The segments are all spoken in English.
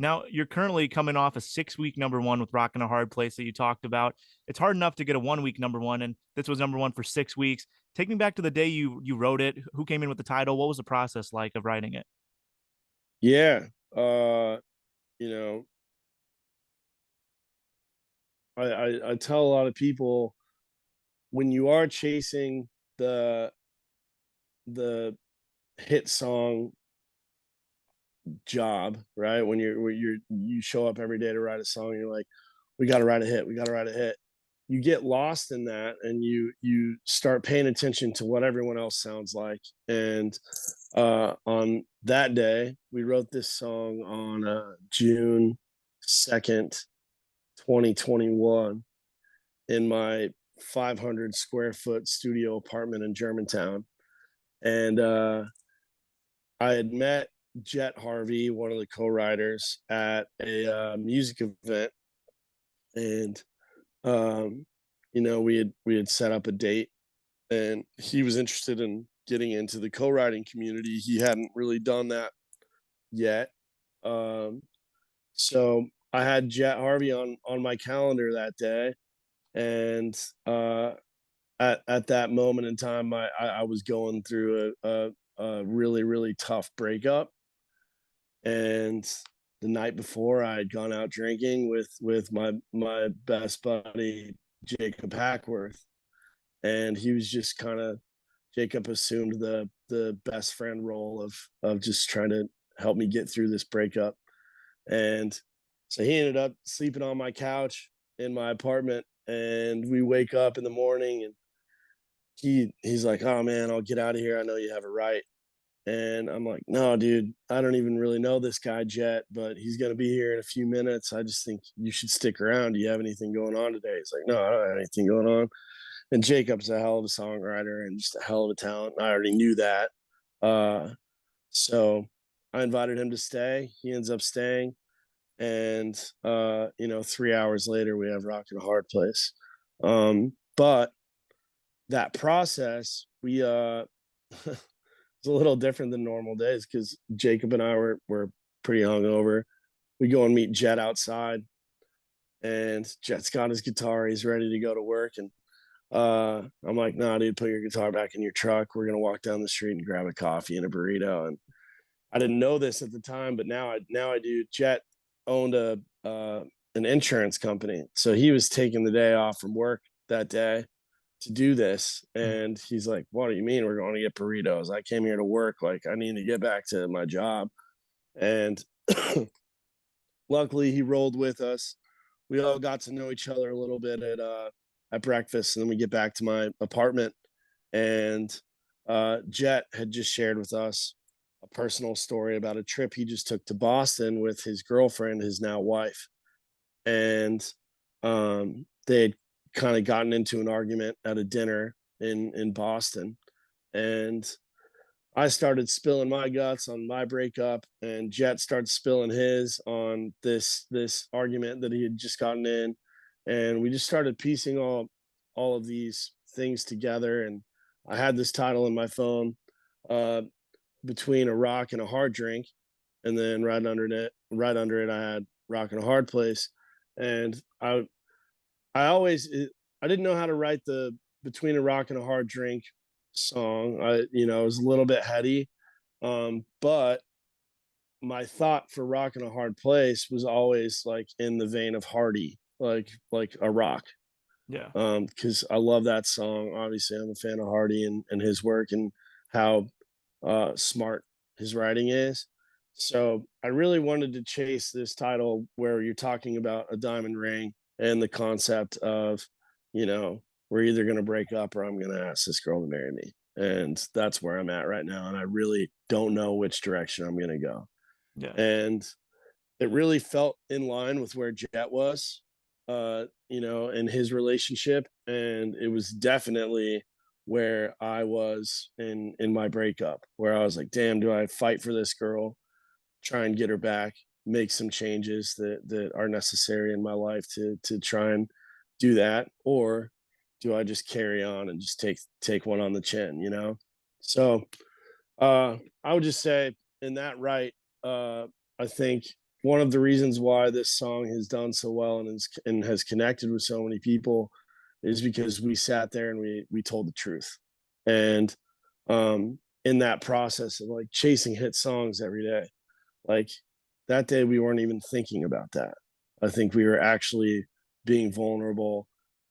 Now, you're currently coming off a 6-week number one with Rockin' a Hard Place that you talked about. It's hard enough to get a 1 week number one, and this was number one for 6 weeks. Take me back to the day you wrote it. Who came in with the title? What was the process like of writing it? Yeah. You know, I tell a lot of people, when you are chasing the the hit song job, right? You show up every day to write a song, and you're like, we got to write a hit, we got to write a hit. You get lost in that, and you start paying attention to what everyone else sounds like. And on that day, we wrote this song on June 2nd, 2021, in my 500 square foot studio apartment in Germantown. And I had met Jet Harvey, one of the co-writers, at a music event, and we had set up a date, and he was interested in getting into the co-writing community. He hadn't really done that yet, um, so I had Jet Harvey on my calendar that day, and at that moment in time, I was going through a really really tough breakup, and the night before I had gone out drinking with my best buddy Jacob Hackworth, and he was just kind of Jacob assumed the best friend role of just trying to help me get through this breakup. And so he ended up sleeping on my couch in my apartment, and we wake up in the morning, and he's like, "Oh man, I'll get out of here. I know you have a right." And I'm like, "No, dude, I don't even really know this guy Jet, but he's gonna be here in a few minutes. I just think you should stick around. Do you have anything going on today?" He's like, "No, I don't have anything going on." And Jacob's a hell of a songwriter and just a hell of a talent. I already knew that. So I invited him to stay. He ends up staying. And 3 hours later we have Rock and a Hard Place. But that process, we it's a little different than normal days, because Jacob and I were pretty hungover. We go and meet Jet outside, and Jet's got his guitar, he's ready to go to work. And I'm like, "Nah, dude, put your guitar back in your truck. We're gonna walk down the street and grab a coffee and a burrito." And I didn't know this at the time, but now I do. Jet owned a an insurance company, so he was taking the day off from work that day to do this. Mhm. And he's like, "What do you mean we're going to get burritos? I came here to work. Like, I need to get back to my job." And luckily, he rolled with us. We all got to know each other a little bit at breakfast, and then we get back to my apartment, and Jet had just shared with us a personal story about a trip he just took to Boston with his girlfriend, his now wife. And they had kind of gotten into an argument at a dinner in Boston, and I started spilling my guts on my breakup, and Jet started spilling his on this argument that he had just gotten in. And we just started piecing all of these things together. And I had this title in my phone, uh, between a rock and a hard drink, and then right under it, I had Rock and a Hard Place. And I always I didn't know how to write the Between a Rock and a Hard Drink song. It was a little bit heady, but my thought for Rock and a Hard Place was always like in the vein of Hardy, like a rock. Yeah. Because I love that song. Obviously, I'm a fan of Hardy and his work, and how smart his writing is. So I really wanted to chase this title where you're talking about a diamond ring, and the concept of, we're either going to break up or I'm going to ask this girl to marry me. And that's where I'm at right now. And I really don't know which direction I'm going to go. Yeah. And it really felt in line with where Jet was, in his relationship. And it was definitely where I was in my breakup, where I was like, damn, do I fight for this girl, try and get her back, make some changes that are necessary in my life to try and do that, or do I just carry on and just take one on the chin? So I would just say, in that right, I think one of the reasons why this song has done so well and has connected with so many people is because we sat there and we told the truth. And in that process of like chasing hit songs every day, like that day we weren't even thinking about that. I think we were actually being vulnerable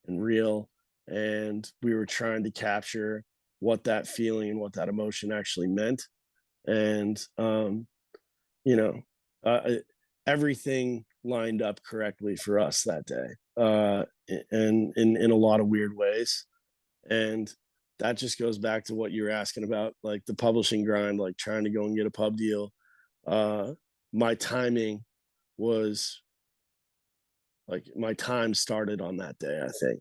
and real, and we were trying to capture what that feeling and what that emotion actually meant. And you know, everything lined up correctly for us that day, and in a lot of weird ways. And that just goes back to what you were asking about, like the publishing grind, like trying to go and get a pub deal. Uh, my timing was like my time started on that day, I think.